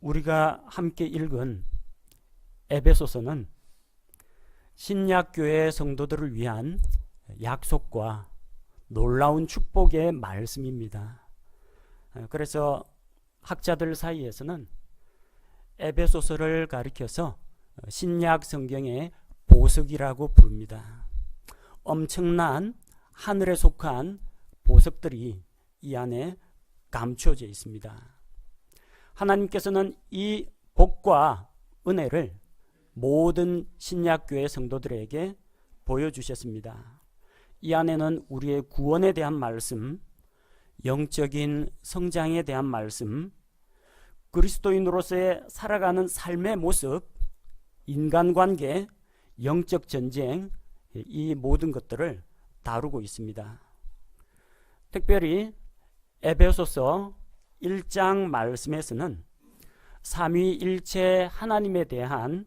우리가 함께 읽은 에베소서는 신약교회 성도들을 위한 약속과 놀라운 축복의 말씀입니다. 그래서 학자들 사이에서는 에베소서를 가리켜서 신약 성경의 보석이라고 부릅니다. 엄청난 하늘에 속한 보석들이 이 안에 감춰져 있습니다. 하나님께서는 이 복과 은혜를 모든 신약교회 성도들에게 보여주셨습니다. 이 안에는 우리의 구원에 대한 말씀, 영적인 성장에 대한 말씀, 그리스도인으로서의 살아가는 삶의 모습, 인간관계, 영적 전쟁, 이 모든 것들을 다루고 있습니다. 특별히 에베소서 1장 말씀에서는 삼위일체 하나님에 대한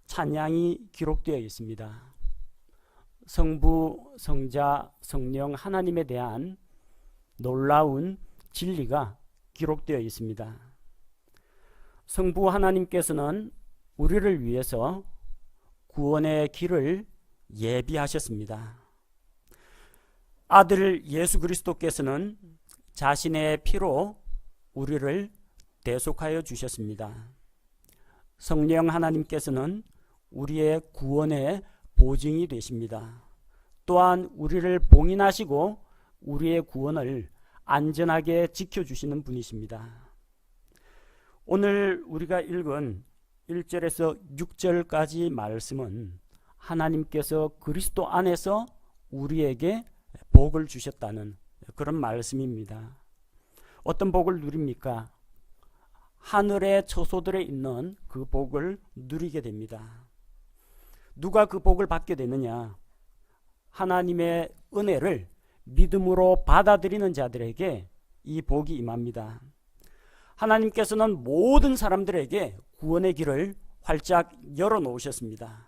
찬양이 기록되어 있습니다. 성부, 성자, 성령 하나님에 대한 놀라운 진리가 기록되어 있습니다. 성부 하나님께서는 우리를 위해서 구원의 길을 예비하셨습니다. 아들 예수 그리스도께서는 자신의 피로 우리를 대속하여 주셨습니다. 성령 하나님께서는 우리의 구원의 보증이 되십니다. 또한 우리를 봉인하시고 우리의 구원을 안전하게 지켜주시는 분이십니다. 오늘 우리가 읽은 1절에서 6절까지 말씀은 하나님께서 그리스도 안에서 우리에게 복을 주셨다는 그런 말씀입니다. 어떤 복을 누립니까? 하늘의 처소들에 있는 그 복을 누리게 됩니다. 누가 그 복을 받게 되느냐? 하나님의 은혜를 믿음으로 받아들이는 자들에게 이 복이 임합니다. 하나님께서는 모든 사람들에게 구원의 길을 활짝 열어놓으셨습니다.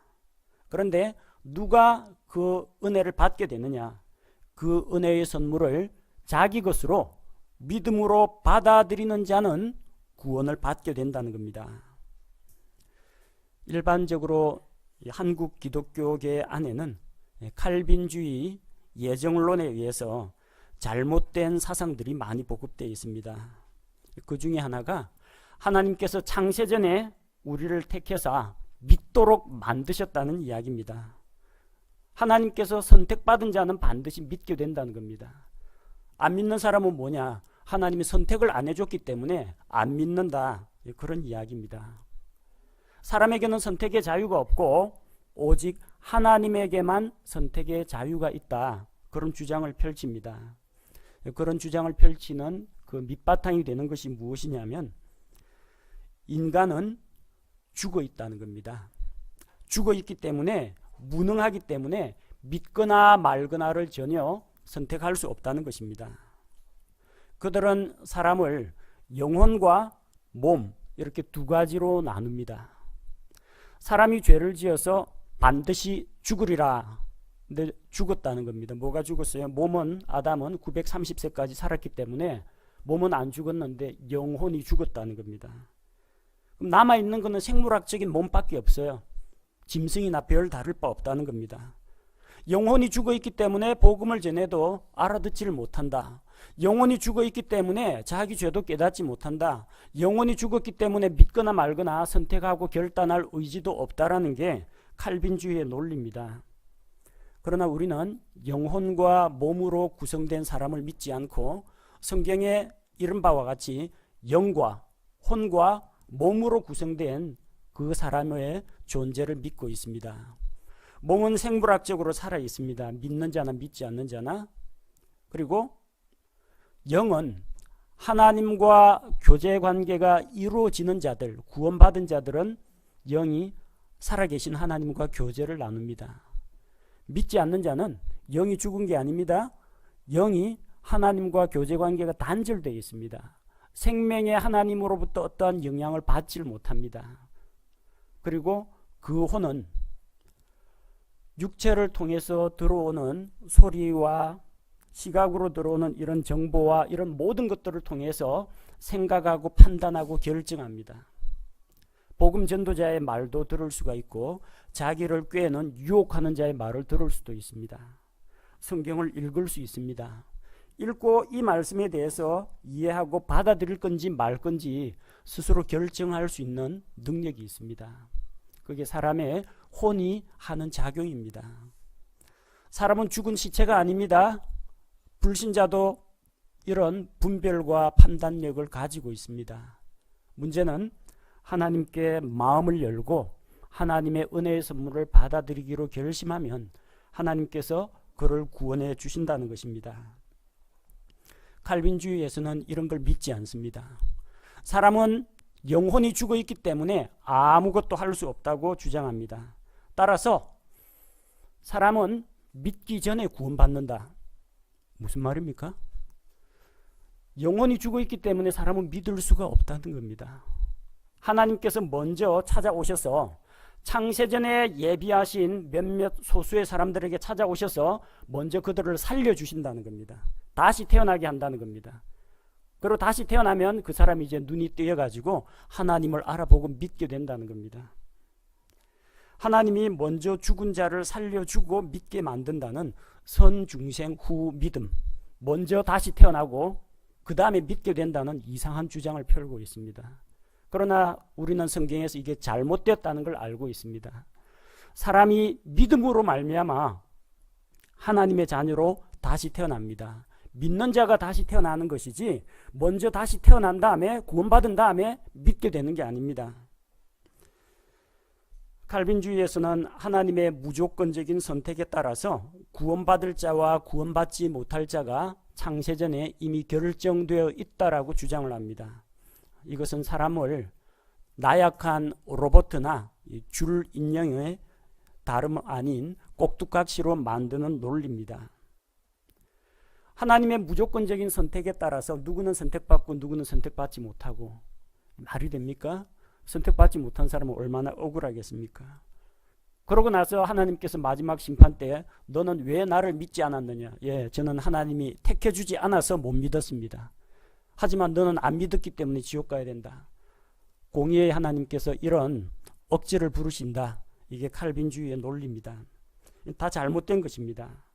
그런데 누가 그 은혜를 받게 되느냐? 그 은혜의 선물을 자기 것으로 믿음으로 받아들이는 자는 구원을 받게 된다는 겁니다. 일반적으로 한국 기독교계 안에는 칼빈주의 예정론에 의해서 잘못된 사상들이 많이 보급되어 있습니다. 그 중에 하나가 하나님께서 창세전에 우리를 택해서 믿도록 만드셨다는 이야기입니다. 하나님께서 선택받은 자는 반드시 믿게 된다는 겁니다. 안 믿는 사람은 뭐냐? 하나님이 선택을 안 해줬기 때문에 안 믿는다. 그런 이야기입니다. 사람에게는 선택의 자유가 없고 오직 하나님에게만 선택의 자유가 있다. 그런 주장을 펼칩니다. 그런 주장을 펼치는 그 밑바탕이 되는 것이 무엇이냐면 인간은 죽어 있다는 겁니다. 죽어 있기 때문에 무능하기 때문에 믿거나 말거나를 전혀 선택할 수 없다는 것입니다. 그들은 사람을 영혼과 몸 이렇게 두 가지로 나눕니다. 사람이 죄를 지어서 반드시 죽으리라. 근데 죽었다는 겁니다. 뭐가 죽었어요? 몸은 아담은 930세까지 살았기 때문에 몸은 안 죽었는데 영혼이 죽었다는 겁니다. 그럼 남아있는 것은 생물학적인 몸밖에 없어요. 짐승이나 별 다를 바 없다는 겁니다. 영혼이 죽어있기 때문에 복음을 전해도 알아듣지를 못한다. 영혼이 죽어있기 때문에 자기 죄도 깨닫지 못한다. 영혼이 죽었기 때문에 믿거나 말거나 선택하고 결단할 의지도 없다라는 게 칼빈주의의 논리입니다. 그러나 우리는 영혼과 몸으로 구성된 사람을 믿지 않고 성경에 이른 바와 같이 영과 혼과 몸으로 구성된 그 사람의 존재를 믿고 있습니다. 몸은 생물학적으로 살아 있습니다. 믿는 자나 믿지 않는 자나. 그리고 영은 하나님과 교제 관계가 이루어지는 자들, 구원받은 자들은 영이 살아계신 하나님과 교제를 나눕니다. 믿지 않는 자는 영이 죽은 게 아닙니다. 영이 하나님과 교제 관계가 단절되어 있습니다. 생명의 하나님으로부터 어떠한 영향을 받지 못합니다. 그리고 그 혼은 육체를 통해서 들어오는 소리와 시각으로 들어오는 이런 정보와 이런 모든 것들을 통해서 생각하고 판단하고 결정합니다. 복음 전도자의 말도 들을 수가 있고 자기를 꾀는 유혹하는 자의 말을 들을 수도 있습니다. 성경을 읽을 수 있습니다. 읽고 이 말씀에 대해서 이해하고 받아들일 건지 말 건지 스스로 결정할 수 있는 능력이 있습니다. 그게 사람의 혼이 하는 작용입니다. 사람은 죽은 시체가 아닙니다. 불신자도 이런 분별과 판단력을 가지고 있습니다. 문제는 하나님께 마음을 열고 하나님의 은혜의 선물을 받아들이기로 결심하면 하나님께서 그를 구원해 주신다는 것입니다. 칼빈주의에서는 이런 걸 믿지 않습니다. 사람은 영혼이 죽어 있기 때문에 아무것도 할 수 없다고 주장합니다. 따라서 사람은 믿기 전에 구원받는다. 무슨 말입니까? 영혼이 죽어 있기 때문에 사람은 믿을 수가 없다는 겁니다. 하나님께서 먼저 찾아오셔서 창세전에 예비하신 몇몇 소수의 사람들에게 찾아오셔서 먼저 그들을 살려주신다는 겁니다. 다시 태어나게 한다는 겁니다. 그리고 다시 태어나면 그 사람이 이제 눈이 뜨여가지고 하나님을 알아보고 믿게 된다는 겁니다. 하나님이 먼저 죽은 자를 살려주고 믿게 만든다는 선중생 후 믿음, 먼저 다시 태어나고 그 다음에 믿게 된다는 이상한 주장을 펴고 있습니다. 그러나 우리는 성경에서 이게 잘못되었다는 걸 알고 있습니다. 사람이 믿음으로 말미암아 하나님의 자녀로 다시 태어납니다. 믿는 자가 다시 태어나는 것이지 먼저 다시 태어난 다음에 구원받은 다음에 믿게 되는 게 아닙니다. 칼빈주의에서는 하나님의 무조건적인 선택에 따라서 구원받을 자와 구원받지 못할 자가 창세전에 이미 결정되어 있다라고 주장을 합니다. 이것은 사람을 나약한 로봇이나 줄 인형의 다름 아닌 꼭두각시로 만드는 논리입니다. 하나님의 무조건적인 선택에 따라서 누구는 선택받고 누구는 선택받지 못하고 말이 됩니까? 선택받지 못한 사람은 얼마나 억울하겠습니까? 그러고 나서 하나님께서 마지막 심판 때 너는 왜 나를 믿지 않았느냐? 예, 저는 하나님이 택해주지 않아서 못 믿었습니다. 하지만 너는 안 믿었기 때문에 지옥 가야 된다. 공의의 하나님께서 이런 억지를 부르신다. 이게 칼빈주의의 논리입니다. 다 잘못된 것입니다.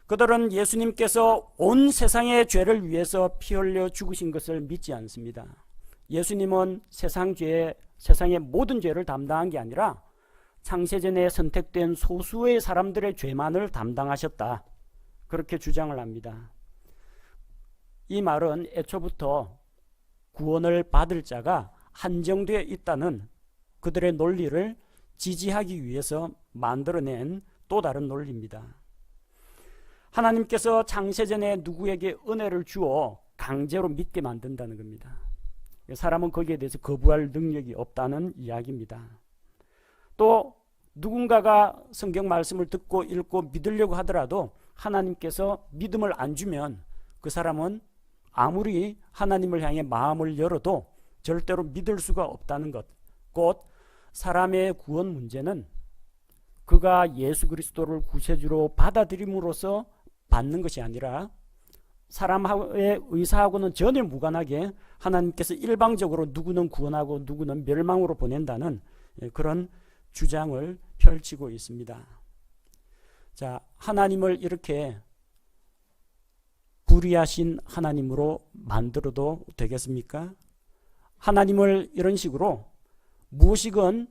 그들은 예수님께서 온 세상의 죄를 위해서 피 흘려 죽으신 것을 믿지 않습니다. 예수님은 세상의 모든 죄를 담당한 게 아니라 창세전에 선택된 소수의 사람들의 죄만을 담당하셨다. 그렇게 주장을 합니다. 이 말은 애초부터 구원을 받을 자가 한정되어 있다는 그들의 논리를 지지하기 위해서 만들어낸 또 다른 논리입니다. 하나님께서 창세전에 누구에게 은혜를 주어 강제로 믿게 만든다는 겁니다. 사람은 거기에 대해서 거부할 능력이 없다는 이야기입니다. 또 누군가가 성경 말씀을 듣고 읽고 믿으려고 하더라도 하나님께서 믿음을 안 주면 그 사람은 아무리 하나님을 향해 마음을 열어도 절대로 믿을 수가 없다는 것. 곧 사람의 구원 문제는 그가 예수 그리스도를 구세주로 받아들임으로써 받는 것이 아니라 사람의 의사하고는 전혀 무관하게 하나님께서 일방적으로 누구는 구원하고 누구는 멸망으로 보낸다는 그런 주장을 펼치고 있습니다. 자, 하나님을 이렇게 불의하신 하나님으로 만들어도 되겠습니까? 하나님을 이런 식으로 무엇이건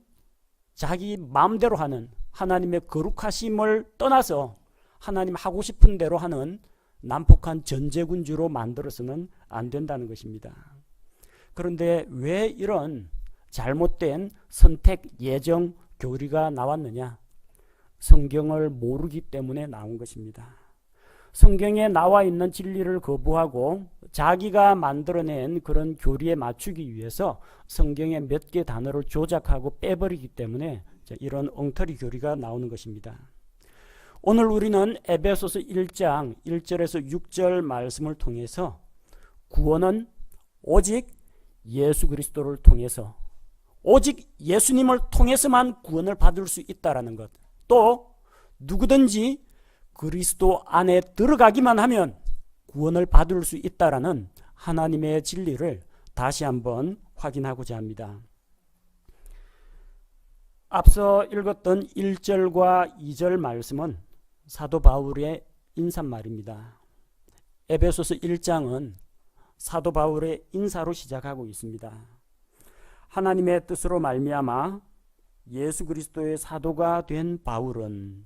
자기 마음대로 하는 하나님의 거룩하심을 떠나서 하나님 하고 싶은 대로 하는 난폭한 전제군주로 만들어서는 안 된다는 것입니다. 그런데 왜 이런 잘못된 선택 예정 교리가 나왔느냐? 성경을 모르기 때문에 나온 것입니다. 성경에 나와 있는 진리를 거부하고 자기가 만들어낸 그런 교리에 맞추기 위해서 성경의 몇 개 단어를 조작하고 빼버리기 때문에 이런 엉터리 교리가 나오는 것입니다. 오늘 우리는 에베소서 1장 1절에서 6절 말씀을 통해서 구원은 오직 예수 그리스도를 통해서 오직 예수님을 통해서만 구원을 받을 수 있다라는 것, 또 누구든지 그리스도 안에 들어가기만 하면 구원을 받을 수 있다라는 하나님의 진리를 다시 한번 확인하고자 합니다. 앞서 읽었던 1절과 2절 말씀은 사도 바울의 인사말입니다. 에베소서 1장은 사도 바울의 인사로 시작하고 있습니다. 하나님의 뜻으로 말미암아 예수 그리스도의 사도가 된 바울은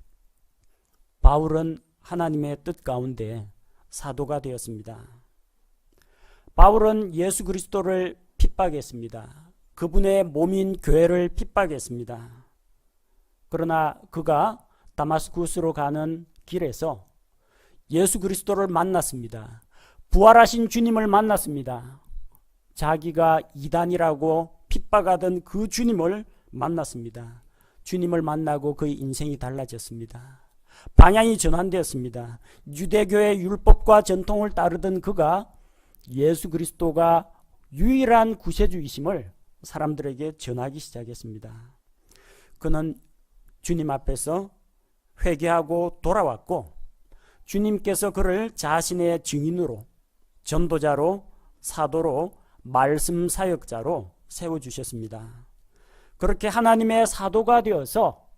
하나님의 뜻 가운데 사도가 되었습니다. 바울은 예수 그리스도를 핍박했습니다. 그분의 몸인 교회를 핍박했습니다. 그러나 그가 다마스쿠스로 가는 길에서 예수 그리스도를 만났습니다. 부활하신 주님을 만났습니다. 자기가 이단이라고 핍박하던 그 주님을 만났습니다. 주님을 만나고 그의 인생이 달라졌습니다. 방향이 전환되었습니다. 유대교의 율법과 전통을 따르던 그가 예수 그리스도가 유일한 구세주이심을 사람들에게 전하기 시작했습니다. 그는 주님 앞에서 회개하고 돌아왔고 주님께서 그를 자신의 증인으로, 전도자로, 사도로, 말씀 사역자로 세워주셨습니다. 그렇게 하나님의 사도가 되어서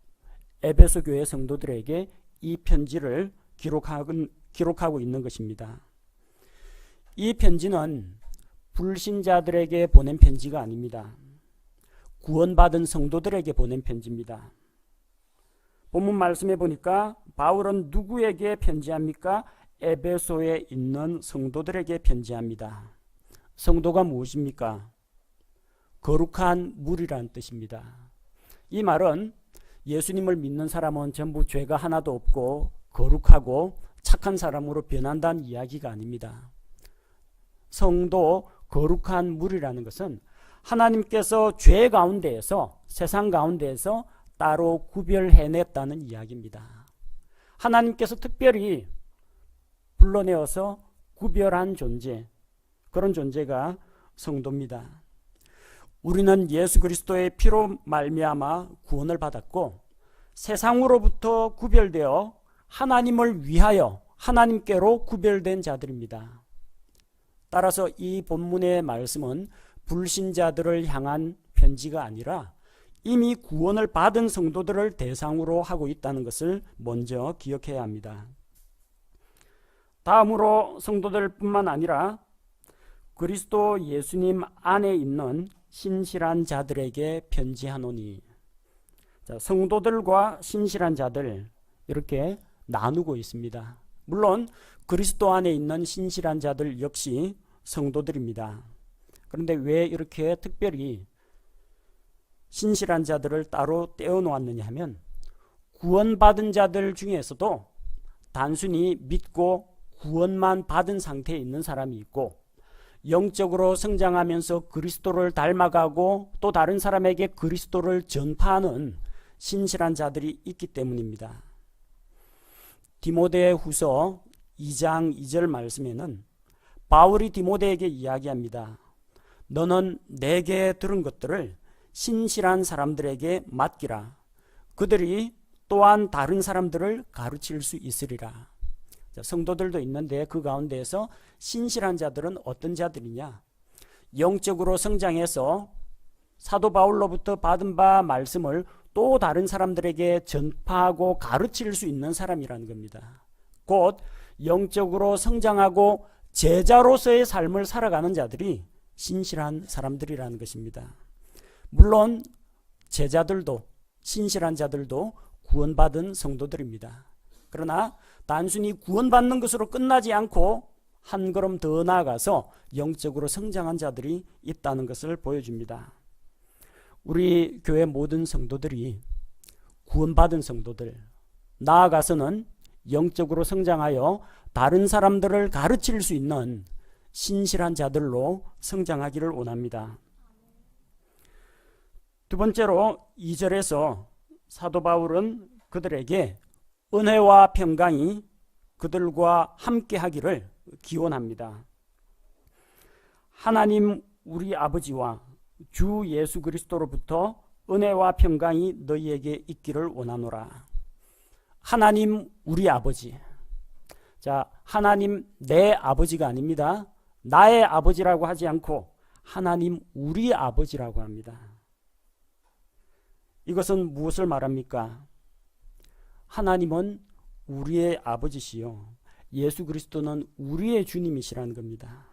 에베소 교회 성도들에게 이 편지를 기록하고 있는 것입니다. 이 편지는 불신자들에게 보낸 편지가 아닙니다. 구원받은 성도들에게 보낸 편지입니다. 본문 말씀에 보니까 바울은 누구에게 편지합니까? 에베소에 있는 성도들에게 편지합니다. 성도가 무엇입니까? 거룩한 무리라는 뜻입니다. 이 말은 예수님을 믿는 사람은 전부 죄가 하나도 없고 거룩하고 착한 사람으로 변한다는 이야기가 아닙니다. 성도 거룩한 무리라는 것은 하나님께서 죄 가운데에서, 세상 가운데에서 따로 구별해냈다는 이야기입니다. 하나님께서 특별히 불러내어서 구별한 존재, 그런 존재가 성도입니다. 우리는 예수 그리스도의 피로 말미암아 구원을 받았고 세상으로부터 구별되어 하나님을 위하여 하나님께로 구별된 자들입니다. 따라서 이 본문의 말씀은 불신자들을 향한 편지가 아니라 이미 구원을 받은 성도들을 대상으로 하고 있다는 것을 먼저 기억해야 합니다. 다음으로 성도들뿐만 아니라 그리스도 예수님 안에 있는 신실한 자들에게 편지하노니. 자, 성도들과 신실한 자들 이렇게 나누고 있습니다. 물론 그리스도 안에 있는 신실한 자들 역시 성도들입니다. 그런데 왜 이렇게 특별히 신실한 자들을 따로 떼어 놓았느냐 하면 구원받은 자들 중에서도 단순히 믿고 구원만 받은 상태에 있는 사람이 있고 영적으로 성장하면서 그리스도를 닮아가고 또 다른 사람에게 그리스도를 전파하는 신실한 자들이 있기 때문입니다. 디모데 후서 2장 2절 말씀에는 바울이 디모데에게 이야기합니다. 너는 내게 들은 것들을 신실한 사람들에게 맡기라. 그들이 또한 다른 사람들을 가르칠 수 있으리라. 성도들도 있는데 그 가운데에서 신실한 자들은 어떤 자들이냐? 영적으로 성장해서 사도 바울로부터 받은 바 말씀을 또 다른 사람들에게 전파하고 가르칠 수 있는 사람이라는 겁니다. 곧 영적으로 성장하고 제자로서의 삶을 살아가는 자들이 신실한 사람들이라는 것입니다. 물론 제자들도, 신실한 자들도 구원받은 성도들입니다. 그러나 단순히 구원받는 것으로 끝나지 않고 한 걸음 더 나아가서 영적으로 성장한 자들이 있다는 것을 보여줍니다. 우리 교회 모든 성도들이 구원받은 성도들, 나아가서는 영적으로 성장하여 다른 사람들을 가르칠 수 있는 신실한 자들로 성장하기를 원합니다. 두 번째로 2절에서 사도 바울은 그들에게 은혜와 평강이 그들과 함께 하기를 기원합니다. 하나님 우리 아버지와 주 예수 그리스도로부터 은혜와 평강이 너희에게 있기를 원하노라. 하나님 우리 아버지. 자, 하나님 내 아버지가 아닙니다. 나의 아버지라고 하지 않고 하나님 우리 아버지라고 합니다. 이것은 무엇을 말합니까? 하나님은 우리의 아버지시요 예수 그리스도는 우리의 주님이시라는 겁니다.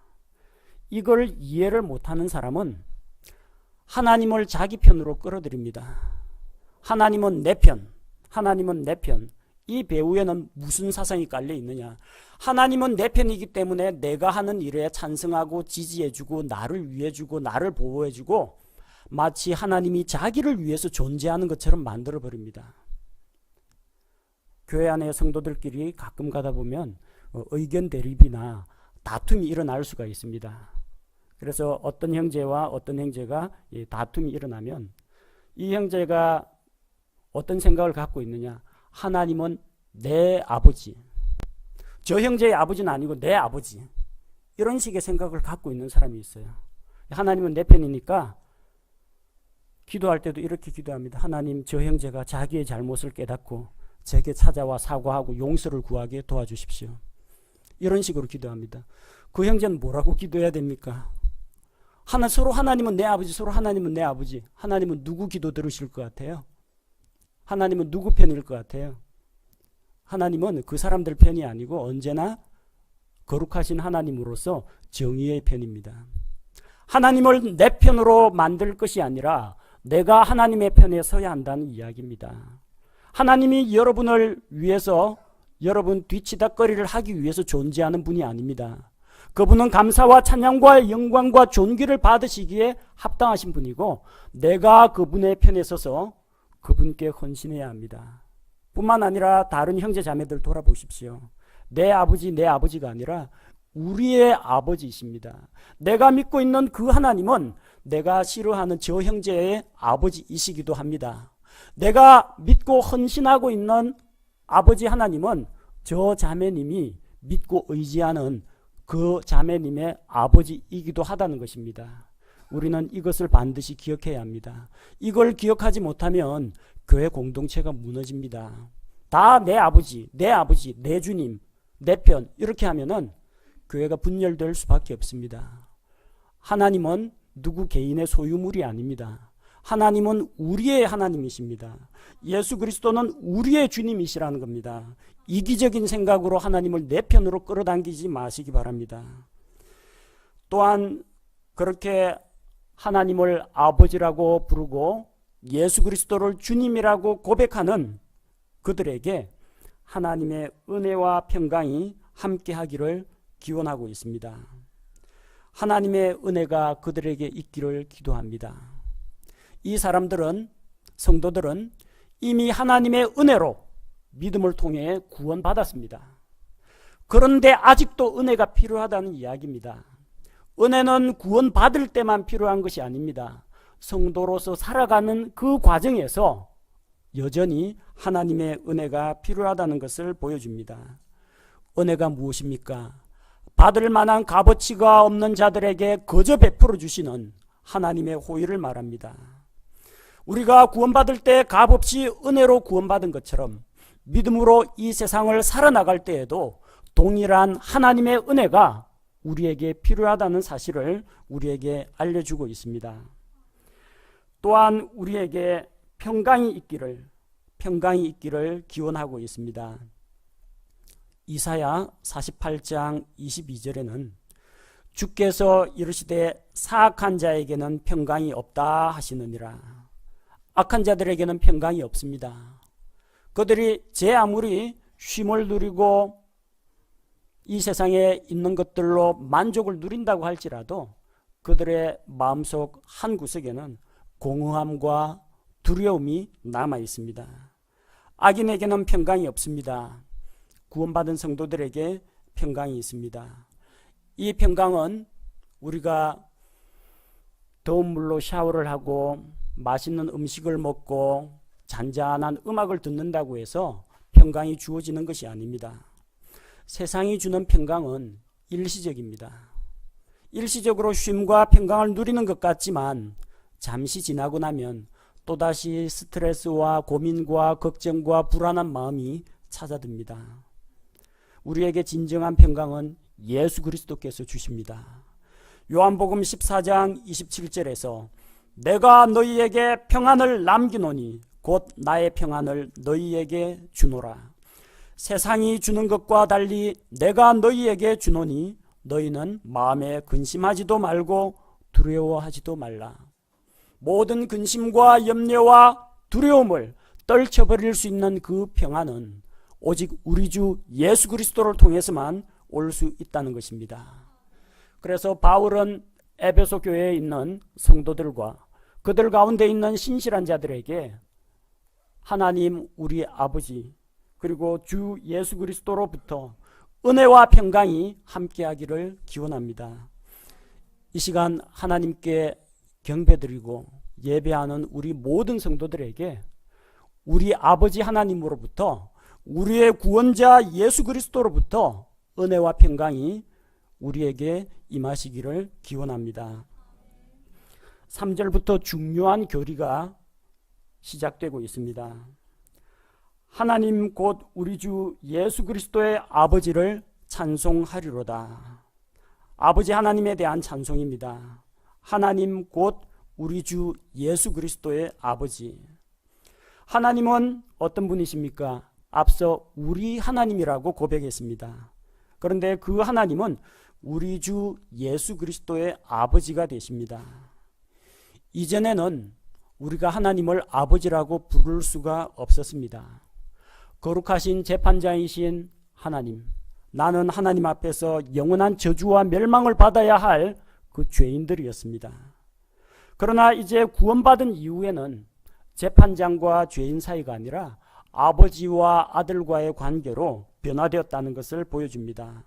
이걸 이해를 못하는 사람은 하나님을 자기 편으로 끌어들입니다. 하나님은 내 편, 하나님은 내 편. 이 배후에는 무슨 사상이 깔려 있느냐? 하나님은 내 편이기 때문에 내가 하는 일에 찬성하고 지지해주고 나를 위해주고 나를 보호해주고 마치 하나님이 자기를 위해서 존재하는 것처럼 만들어버립니다. 교회 안에 성도들끼리 가끔 가다 보면 의견 대립이나 다툼이 일어날 수가 있습니다. 그래서 어떤 형제와 어떤 형제가 다툼이 일어나면 이 형제가 어떤 생각을 갖고 있느냐? 하나님은 내 아버지, 저 형제의 아버지는 아니고 내 아버지, 이런 식의 생각을 갖고 있는 사람이 있어요. 하나님은 내 편이니까 기도할 때도 이렇게 기도합니다. 하나님, 저 형제가 자기의 잘못을 깨닫고 제게 찾아와 사과하고 용서를 구하게 도와주십시오. 이런 식으로 기도합니다. 그 형제는 뭐라고 기도해야 됩니까? 서로 하나님은 내 아버지, 서로 하나님은 내 아버지. 하나님은 누구 기도 들으실 것 같아요? 하나님은 누구 편일 것 같아요? 하나님은 그 사람들 편이 아니고 언제나 거룩하신 하나님으로서 정의의 편입니다. 하나님을 내 편으로 만들 것이 아니라 내가 하나님의 편에 서야 한다는 이야기입니다. 하나님이 여러분을 위해서 여러분 뒤치다꺼리를 하기 위해서 존재하는 분이 아닙니다. 그분은 감사와 찬양과 영광과 존귀를 받으시기에 합당하신 분이고 내가 그분의 편에 서서 그분께 헌신해야 합니다. 뿐만 아니라 다른 형제 자매들 돌아보십시오. 내 아버지가 아니라 우리의 아버지이십니다. 내가 믿고 있는 그 하나님은 내가 싫어하는 저 형제의 아버지이시기도 합니다. 내가 믿고 헌신하고 있는 아버지 하나님은 저 자매님이 믿고 의지하는 그 자매님의 아버지이기도 하다는 것입니다. 우리는 이것을 반드시 기억해야 합니다. 이걸 기억하지 못하면 교회 공동체가 무너집니다. 다 내 아버지, 내 주님, 내 편 이렇게 하면은 교회가 분열될 수밖에 없습니다. 하나님은 누구 개인의 소유물이 아닙니다. 하나님은 우리의 하나님이십니다. 예수 그리스도는 우리의 주님이시라는 겁니다. 이기적인 생각으로 하나님을 내 편으로 끌어당기지 마시기 바랍니다. 또한 그렇게 하나님을 아버지라고 부르고 예수 그리스도를 주님이라고 고백하는 그들에게 하나님의 은혜와 평강이 함께하기를 기원하고 있습니다. 하나님의 은혜가 그들에게 있기를 기도합니다. 이 사람들은, 성도들은 이미 하나님의 은혜로 믿음을 통해 구원받았습니다. 그런데 아직도 은혜가 필요하다는 이야기입니다. 은혜는 구원받을 때만 필요한 것이 아닙니다. 성도로서 살아가는 그 과정에서 여전히 하나님의 은혜가 필요하다는 것을 보여줍니다. 은혜가 무엇입니까? 받을 만한 값어치가 없는 자들에게 거저 베풀어 주시는 하나님의 호의를 말합니다. 우리가 구원받을 때 값없이 은혜로 구원받은 것처럼 믿음으로 이 세상을 살아나갈 때에도 동일한 하나님의 은혜가 우리에게 필요하다는 사실을 우리에게 알려주고 있습니다. 또한 우리에게 평강이 있기를 기원하고 있습니다. 이사야 48장 22절에는 주께서 이르시되 사악한 자에게는 평강이 없다 하시느니라. 악한 자들에게는 평강이 없습니다. 그들이 제 아무리 쉼을 누리고 이 세상에 있는 것들로 만족을 누린다고 할지라도 그들의 마음속 한 구석에는 공허함과 두려움이 남아 있습니다. 악인에게는 평강이 없습니다. 구원받은 성도들에게 평강이 있습니다. 이 평강은 우리가 더운 물로 샤워를 하고 맛있는 음식을 먹고 잔잔한 음악을 듣는다고 해서 평강이 주어지는 것이 아닙니다. 세상이 주는 평강은 일시적입니다. 일시적으로 쉼과 평강을 누리는 것 같지만 잠시 지나고 나면 또다시 스트레스와 고민과 걱정과 불안한 마음이 찾아듭니다. 우리에게 진정한 평강은 예수 그리스도께서 주십니다. 요한복음 14장 27절에서 내가 너희에게 평안을 남기노니 곧 나의 평안을 너희에게 주노라. 세상이 주는 것과 달리 내가 너희에게 주노니 너희는 마음에 근심하지도 말고 두려워하지도 말라. 모든 근심과 염려와 두려움을 떨쳐버릴 수 있는 그 평안은 오직 우리 주 예수 그리스도를 통해서만 올 수 있다는 것입니다. 그래서 바울은 에베소 교회에 있는 성도들과 그들 가운데 있는 신실한 자들에게 하나님 우리 아버지 그리고 주 예수 그리스도로부터 은혜와 평강이 함께하기를 기원합니다. 이 시간 하나님께 경배드리고 예배하는 우리 모든 성도들에게 우리 아버지 하나님으로부터 우리의 구원자 예수 그리스도로부터 은혜와 평강이 우리에게 임하시기를 기원합니다. 3절부터 중요한 교리가 시작되고 있습니다. 하나님 곧 우리 주 예수 그리스도의 아버지를 찬송하리로다. 아버지 하나님에 대한 찬송입니다. 하나님 곧 우리 주 예수 그리스도의 아버지. 하나님은 어떤 분이십니까? 앞서 우리 하나님이라고 고백했습니다. 그런데 그 하나님은 우리 주 예수 그리스도의 아버지가 되십니다. 이전에는 우리가 하나님을 아버지라고 부를 수가 없었습니다. 거룩하신 재판장이신 하나님, 나는 하나님 앞에서 영원한 저주와 멸망을 받아야 할 그 죄인들이었습니다. 그러나 이제 구원받은 이후에는 재판장과 죄인 사이가 아니라 아버지와 아들과의 관계로 변화되었다는 것을 보여줍니다.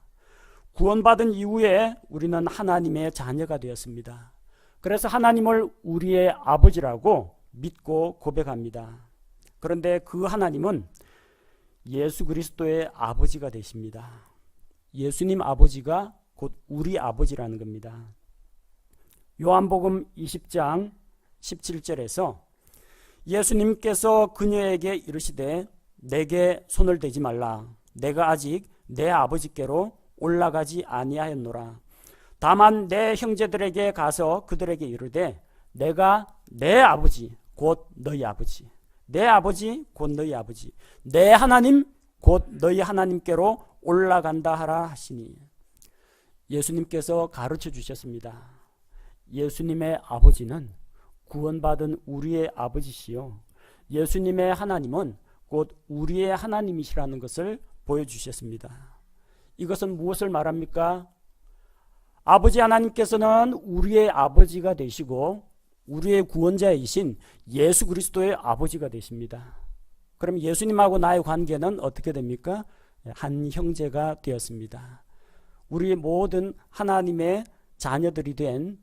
구원받은 이후에 우리는 하나님의 자녀가 되었습니다. 그래서 하나님을 우리의 아버지라고 믿고 고백합니다. 그런데 그 하나님은 예수 그리스도의 아버지가 되십니다. 예수님 아버지가 곧 우리 아버지라는 겁니다. 요한복음 20장 17절에서 예수님께서 그녀에게 이르시되 내게 손을 대지 말라. 내가 아직 내 아버지께로 올라가지 아니하였노라. 다만 내 형제들에게 가서 그들에게 이르되 내가 내 아버지 곧 너희 아버지, 내 아버지 곧 너희 아버지, 내 하나님 곧 너희 하나님께로 올라간다 하라 하시니. 예수님께서 가르쳐 주셨습니다. 예수님의 아버지는 구원받은 우리의 아버지시요 예수님의 하나님은 곧 우리의 하나님이시라는 것을 보여주셨습니다. 이것은 무엇을 말합니까? 아버지 하나님께서는 우리의 아버지가 되시고 우리의 구원자이신 예수 그리스도의 아버지가 되십니다. 그럼 예수님하고 나의 관계는 어떻게 됩니까? 한 형제가 되었습니다. 우리 모든 하나님의 자녀들이 된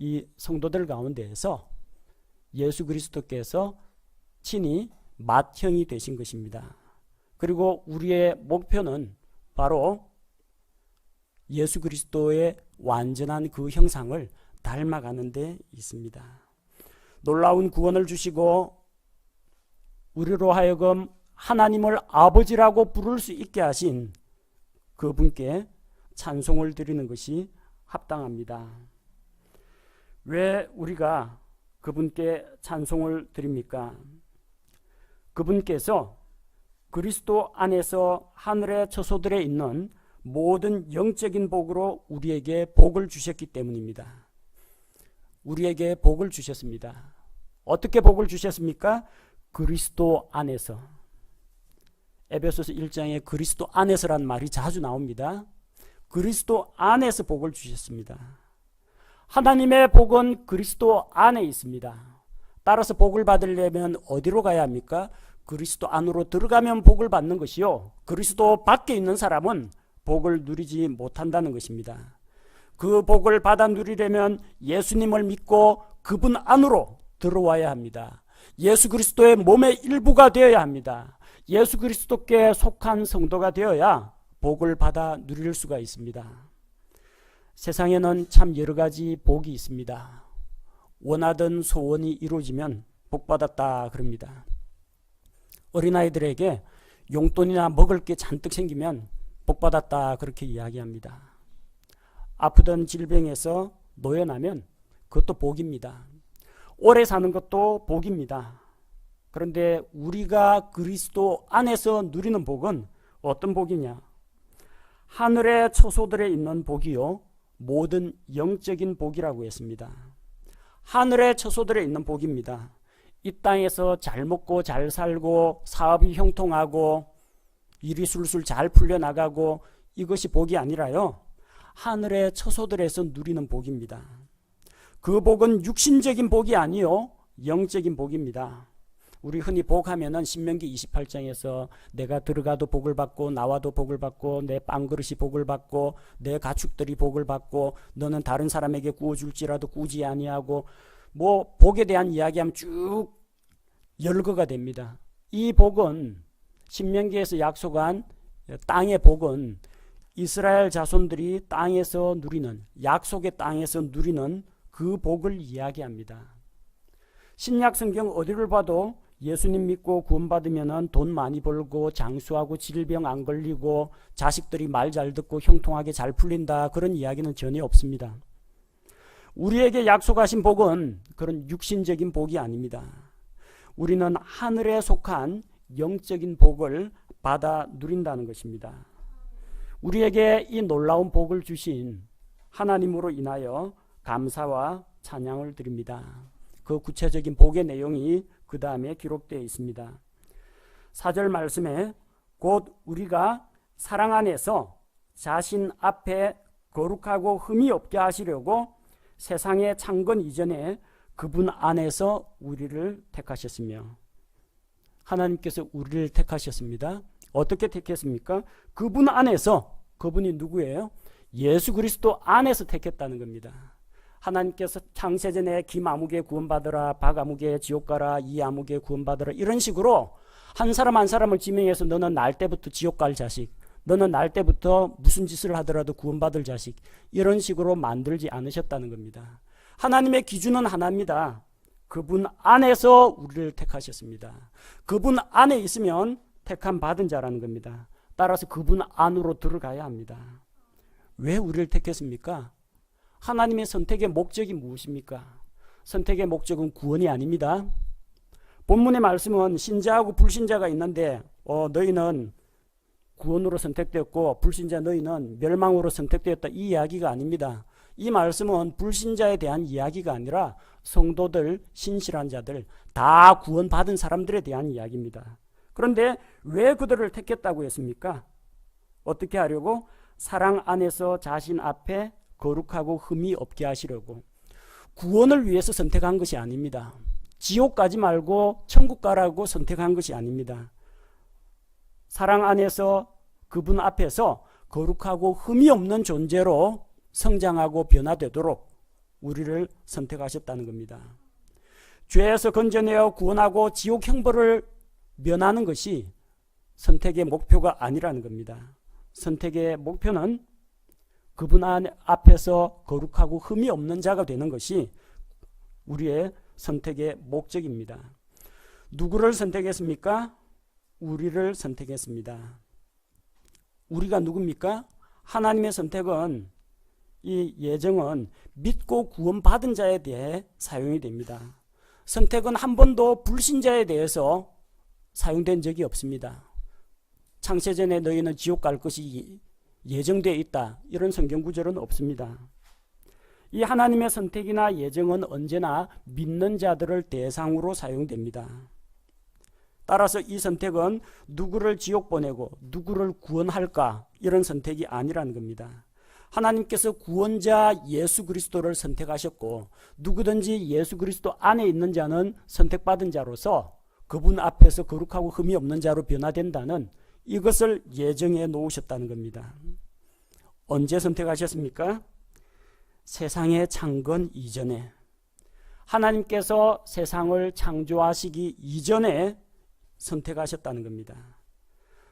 이 성도들 가운데에서 예수 그리스도께서 친히 맏형이 되신 것입니다. 그리고 우리의 목표는 바로 예수 그리스도의 완전한 그 형상을 닮아가는 데 있습니다. 놀라운 구원을 주시고 우리로 하여금 하나님을 아버지라고 부를 수 있게 하신 그분께 찬송을 드리는 것이 합당합니다. 왜 우리가 그분께 찬송을 드립니까? 그분께서 그리스도 안에서 하늘의 처소들에 있는 모든 영적인 복으로 우리에게 복을 주셨기 때문입니다. 우리에게 복을 주셨습니다. 어떻게 복을 주셨습니까? 그리스도 안에서. 에베소서 1장에 그리스도 안에서란 말이 자주 나옵니다. 그리스도 안에서 복을 주셨습니다. 하나님의 복은 그리스도 안에 있습니다. 따라서 복을 받으려면 어디로 가야 합니까? 그리스도 안으로 들어가면 복을 받는 것이요, 그리스도 밖에 있는 사람은 복을 누리지 못한다는 것입니다. 그 복을 받아 누리려면 예수님을 믿고 그분 안으로 들어와야 합니다. 예수 그리스도의 몸의 일부가 되어야 합니다. 예수 그리스도께 속한 성도가 되어야 복을 받아 누릴 수가 있습니다. 세상에는 참 여러 가지 복이 있습니다. 원하던 소원이 이루어지면 복 받았다 그럽니다. 어린아이들에게 용돈이나 먹을 게 잔뜩 생기면 복 받았다 그렇게 이야기합니다. 아프던 질병에서 노연하면 그것도 복입니다. 오래 사는 것도 복입니다. 그런데 우리가 그리스도 안에서 누리는 복은 어떤 복이냐? 하늘의 초소들에 있는 복이요, 모든 영적인 복이라고 했습니다. 하늘의 초소들에 있는 복입니다. 이 땅에서 잘 먹고 잘 살고 사업이 형통하고 일이 술술 잘 풀려나가고 이것이 복이 아니라요, 하늘의 처소들에서 누리는 복입니다. 그 복은 육신적인 복이 아니요, 영적인 복입니다. 우리 흔히 복하면은 신명기 28장에서 내가 들어가도 복을 받고 나와도 복을 받고 내 빵그릇이 복을 받고 내 가축들이 복을 받고 너는 다른 사람에게 구워줄지라도 꾸지 아니하고 뭐 복에 대한 이야기하면 쭉 열거가 됩니다. 이 복은 신명기에서 약속한 땅의 복은 이스라엘 자손들이 땅에서 누리는, 약속의 땅에서 누리는 그 복을 이야기합니다. 신약 성경 어디를 봐도 예수님 믿고 구원받으면 돈 많이 벌고 장수하고 질병 안 걸리고 자식들이 말 잘 듣고 형통하게 잘 풀린다, 그런 이야기는 전혀 없습니다. 우리에게 약속하신 복은 그런 육신적인 복이 아닙니다. 우리는 하늘에 속한 영적인 복을 받아 누린다는 것입니다. 우리에게 이 놀라운 복을 주신 하나님으로 인하여 감사와 찬양을 드립니다. 그 구체적인 복의 내용이 그 다음에 기록되어 있습니다. 4절 말씀에 곧 우리가 사랑 안에서 자신 앞에 거룩하고 흠이 없게 하시려고 세상의 창건 이전에 그분 안에서 우리를 택하셨으며, 하나님께서 우리를 택하셨습니다. 어떻게 택했습니까? 그분 안에서, 그분이 누구예요? 예수 그리스도 안에서 택했다는 겁니다. 하나님께서 창세전에 김아무개 구원받으라, 박아무개 지옥 가라, 이아무개 구원받으라, 이런 식으로 한 사람 한 사람을 지명해서 너는 날 때부터 지옥 갈 자식, 너는 날 때부터 무슨 짓을 하더라도 구원받을 자식, 이런 식으로 만들지 않으셨다는 겁니다. 하나님의 기준은 하나입니다. 그분 안에서 우리를 택하셨습니다. 그분 안에 있으면 택함 받은 자라는 겁니다. 따라서 그분 안으로 들어가야 합니다. 왜 우리를 택했습니까? 하나님의 선택의 목적이 무엇입니까? 선택의 목적은 구원이 아닙니다. 본문의 말씀은 신자하고 불신자가 있는데 너희는 구원으로 선택되었고 불신자 너희는 멸망으로 선택되었다, 이 이야기가 아닙니다. 이 말씀은 불신자에 대한 이야기가 아니라 성도들, 신실한 자들, 다 구원받은 사람들에 대한 이야기입니다. 그런데 왜 그들을 택했다고 했습니까? 어떻게 하려고? 사랑 안에서 자신 앞에 거룩하고 흠이 없게 하시려고. 구원을 위해서 선택한 것이 아닙니다. 지옥 가지 말고 천국 가라고 선택한 것이 아닙니다. 사랑 안에서 그분 앞에서 거룩하고 흠이 없는 존재로 성장하고 변화되도록 우리를 선택하셨다는 겁니다. 죄에서 건져내어 구원하고 지옥 형벌을 면하는 것이 선택의 목표가 아니라는 겁니다. 선택의 목표는 그분 앞에서 거룩하고 흠이 없는 자가 되는 것이 우리의 선택의 목적입니다. 누구를 선택했습니까? 우리를 선택했습니다. 우리가 누굽니까? 하나님의 선택은, 이 예정은 믿고 구원받은 자에 대해 사용이 됩니다. 선택은 한 번도 불신자에 대해서 사용된 적이 없습니다. 창세전에 너희는 지옥 갈 것이 예정되어 있다, 이런 성경 구절은 없습니다. 이 하나님의 선택이나 예정은 언제나 믿는 자들을 대상으로 사용됩니다. 따라서 이 선택은 누구를 지옥 보내고 누구를 구원할까, 이런 선택이 아니라는 겁니다. 하나님께서 구원자 예수 그리스도를 선택하셨고 누구든지 예수 그리스도 안에 있는 자는 선택받은 자로서 그분 앞에서 거룩하고 흠이 없는 자로 변화된다는 이것을 예정해 놓으셨다는 겁니다. 언제 선택하셨습니까? 세상의 창건 이전에, 하나님께서 세상을 창조하시기 이전에 선택하셨다는 겁니다.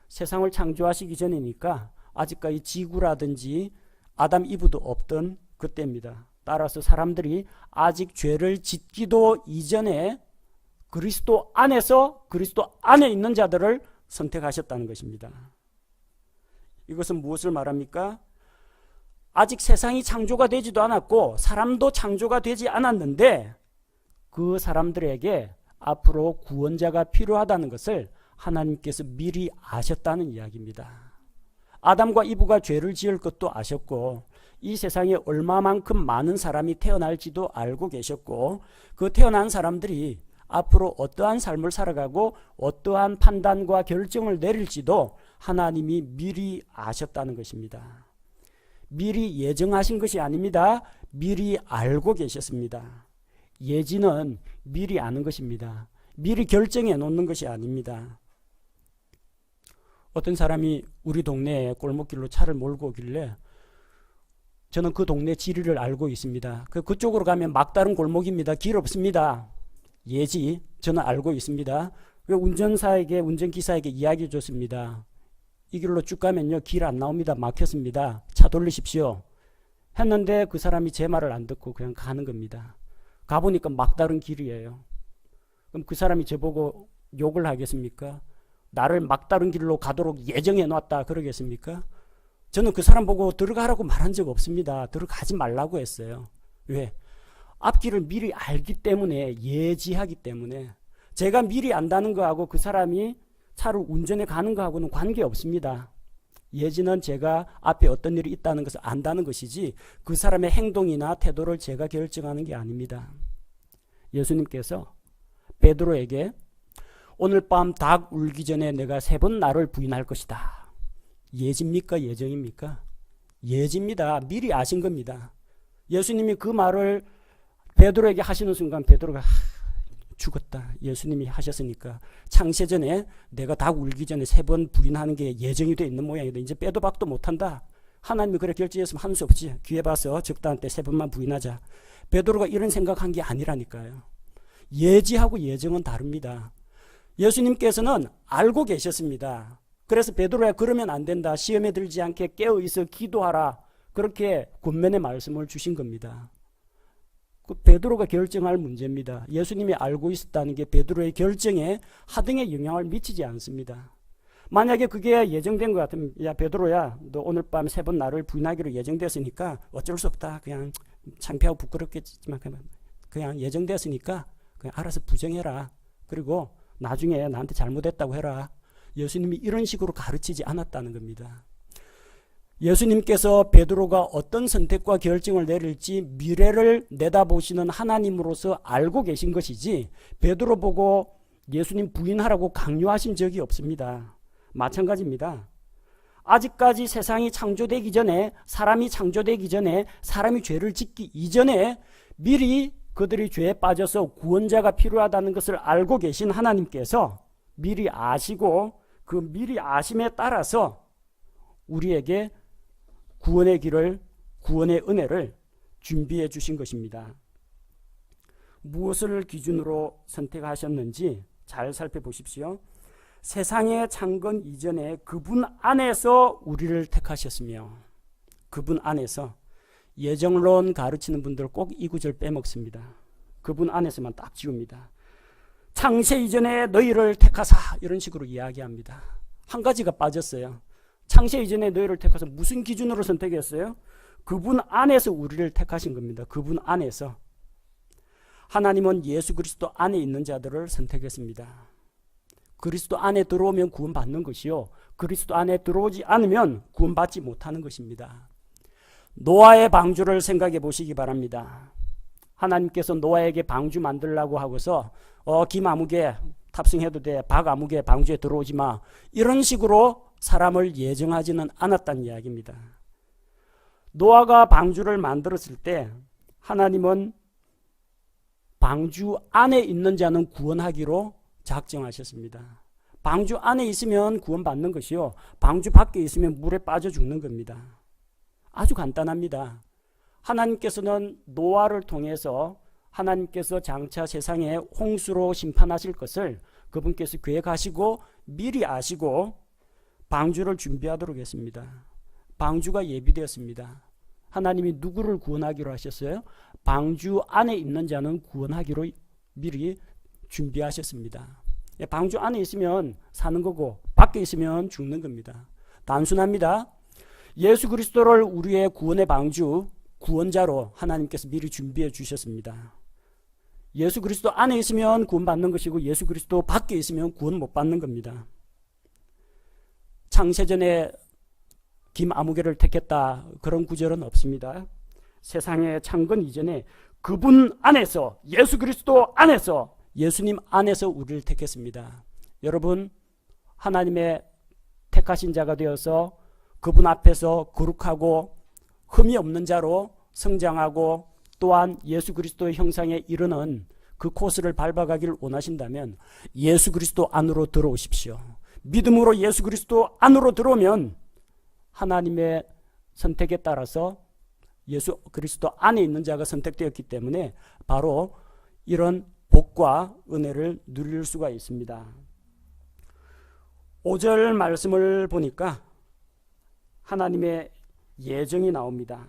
세상을 창조하시기 전이니까 아직까지 지구라든지 아담 이브도 없던 그때입니다. 따라서 사람들이 아직 죄를 짓기도 이전에 그리스도 안에서, 그리스도 안에 있는 자들을 선택하셨다는 것입니다. 이것은 무엇을 말합니까? 아직 세상이 창조가 되지도 않았고 사람도 창조가 되지 않았는데 그 사람들에게 앞으로 구원자가 필요하다는 것을 하나님께서 미리 아셨다는 이야기입니다. 아담과 이브가 죄를 지을 것도 아셨고 이 세상에 얼마만큼 많은 사람이 태어날지도 알고 계셨고 그 태어난 사람들이 앞으로 어떠한 삶을 살아가고 어떠한 판단과 결정을 내릴지도 하나님이 미리 아셨다는 것입니다. 미리 예정하신 것이 아닙니다. 미리 알고 계셨습니다. 예지는 미리 아는 것입니다. 미리 결정해 놓는 것이 아닙니다. 어떤 사람이 우리 동네에 골목길로 차를 몰고 오길래 저는 그 동네 지리를 알고 있습니다. 그쪽으로 가면 막다른 골목입니다. 길 없습니다. 예지 저는 알고 있습니다. 운전기사에게 이야기해 줬습니다. 이 길로 쭉 가면요 길 안 나옵니다. 막혔습니다. 차 돌리십시오. 했는데 그 사람이 제 말을 안 듣고 그냥 가는 겁니다. 가보니까 막다른 길이에요. 그럼 그 사람이 저보고 욕을 하겠습니까? 나를 막다른 길로 가도록 예정해 놨다 그러겠습니까? 저는 그 사람 보고 들어가라고 말한 적 없습니다. 들어가지 말라고 했어요. 왜? 앞길을 미리 알기 때문에, 예지하기 때문에. 제가 미리 안다는 거하고 그 사람이 차를 운전해 가는 거하고는 관계없습니다. 예지는 제가 앞에 어떤 일이 있다는 것을 안다는 것이지 그 사람의 행동이나 태도를 제가 결정하는 게 아닙니다. 예수님께서 베드로에게 오늘 밤 닭 울기 전에 내가 3번 나를 부인할 것이다. 예지입니까? 예정입니까? 예지입니다. 미리 아신 겁니다. 예수님이 그 말을 베드로에게 하시는 순간 베드로가 죽었다. 예수님이 하셨으니까 창세전에 내가 닭 울기 전에 3번 부인하는 게 예정이 돼 있는 모양이다. 이제 빼도 박도 못한다. 하나님이 그래 결정했으면 할 수 없지. 기회 봐서 적당한 때 3번만 부인하자. 베드로가 이런 생각한 게 아니라니까요. 예지하고 예정은 다릅니다. 예수님께서는 알고 계셨습니다. 그래서 베드로야 그러면 안 된다. 시험에 들지 않게 깨어있어 기도하라. 그렇게 권면의 말씀을 주신 겁니다. 그 베드로가 결정할 문제입니다. 예수님이 알고 있었다는 게 베드로의 결정에 하등의 영향을 미치지 않습니다. 만약에 그게 예정된 것 같으면 야 베드로야 너 오늘 밤 3번 나를 부인하기로 예정됐으니까 어쩔 수 없다. 그냥 창피하고 부끄럽겠지만 그냥 예정됐으니까 그냥 알아서 부정해라. 그리고 나중에 나한테 잘못했다고 해라. 예수님이 이런 식으로 가르치지 않았다는 겁니다. 예수님께서 베드로가 어떤 선택과 결정을 내릴지 미래를 내다보시는 하나님으로서 알고 계신 것이지 베드로 보고 예수님 부인하라고 강요하신 적이 없습니다. 마찬가지입니다. 아직까지 세상이 창조되기 전에 사람이 창조되기 전에 사람이 죄를 짓기 이전에 미리 그들이 죄에 빠져서 구원자가 필요하다는 것을 알고 계신 하나님께서 미리 아시고 그 미리 아심에 따라서 우리에게 구원의 길을, 구원의 은혜를 준비해 주신 것입니다. 무엇을 기준으로 선택하셨는지 잘 살펴보십시오. 세상의 창건 이전에 그분 안에서 우리를 택하셨으며 그분 안에서 예정론 가르치는 분들 꼭 이 구절 빼먹습니다. 그분 안에서만 딱 지웁니다. 창세 이전에 너희를 택하사 이런 식으로 이야기합니다. 한 가지가 빠졌어요. 창세 이전에 너희를 택하사 무슨 기준으로 선택했어요? 그분 안에서 우리를 택하신 겁니다. 그분 안에서. 하나님은 예수 그리스도 안에 있는 자들을 선택했습니다. 그리스도 안에 들어오면 구원받는 것이요 그리스도 안에 들어오지 않으면 구원받지 못하는 것입니다. 노아의 방주를 생각해 보시기 바랍니다. 하나님께서 노아에게 방주 만들라고 하고서 김 아무개 탑승해도 돼. 박 아무개 방주에 들어오지 마. 이런 식으로 사람을 예정하지는 않았다는 이야기입니다. 노아가 방주를 만들었을 때 하나님은 방주 안에 있는 자는 구원하기로 작정하셨습니다. 방주 안에 있으면 구원받는 것이요 방주 밖에 있으면 물에 빠져 죽는 겁니다. 아주 간단합니다. 하나님께서는 노아를 통해서 하나님께서 장차 세상에 홍수로 심판하실 것을 그분께서 계획하시고 미리 아시고 방주를 준비하도록 했습니다. 방주가 예비되었습니다. 하나님이 누구를 구원하기로 하셨어요? 방주 안에 있는 자는 구원하기로 미리 준비하셨습니다. 방주 안에 있으면 사는 거고 밖에 있으면 죽는 겁니다. 단순합니다. 예수 그리스도를 우리의 구원의 방주, 구원자로 하나님께서 미리 준비해 주셨습니다. 예수 그리스도 안에 있으면 구원받는 것이고 예수 그리스도 밖에 있으면 구원 못 받는 겁니다. 창세전에 김아무개를 택했다, 그런 구절은 없습니다. 세상에 창건 이전에 그분 안에서, 예수 그리스도 안에서, 예수님 안에서 우리를 택했습니다. 여러분, 하나님의 택하신 자가 되어서 그분 앞에서 거룩하고 흠이 없는 자로 성장하고 또한 예수 그리스도의 형상에 이르는 그 코스를 밟아가기를 원하신다면 예수 그리스도 안으로 들어오십시오. 믿음으로 예수 그리스도 안으로 들어오면 하나님의 선택에 따라서 예수 그리스도 안에 있는 자가 선택되었기 때문에 바로 이런 복과 은혜를 누릴 수가 있습니다. 5절 말씀을 보니까 하나님의 예정이 나옵니다.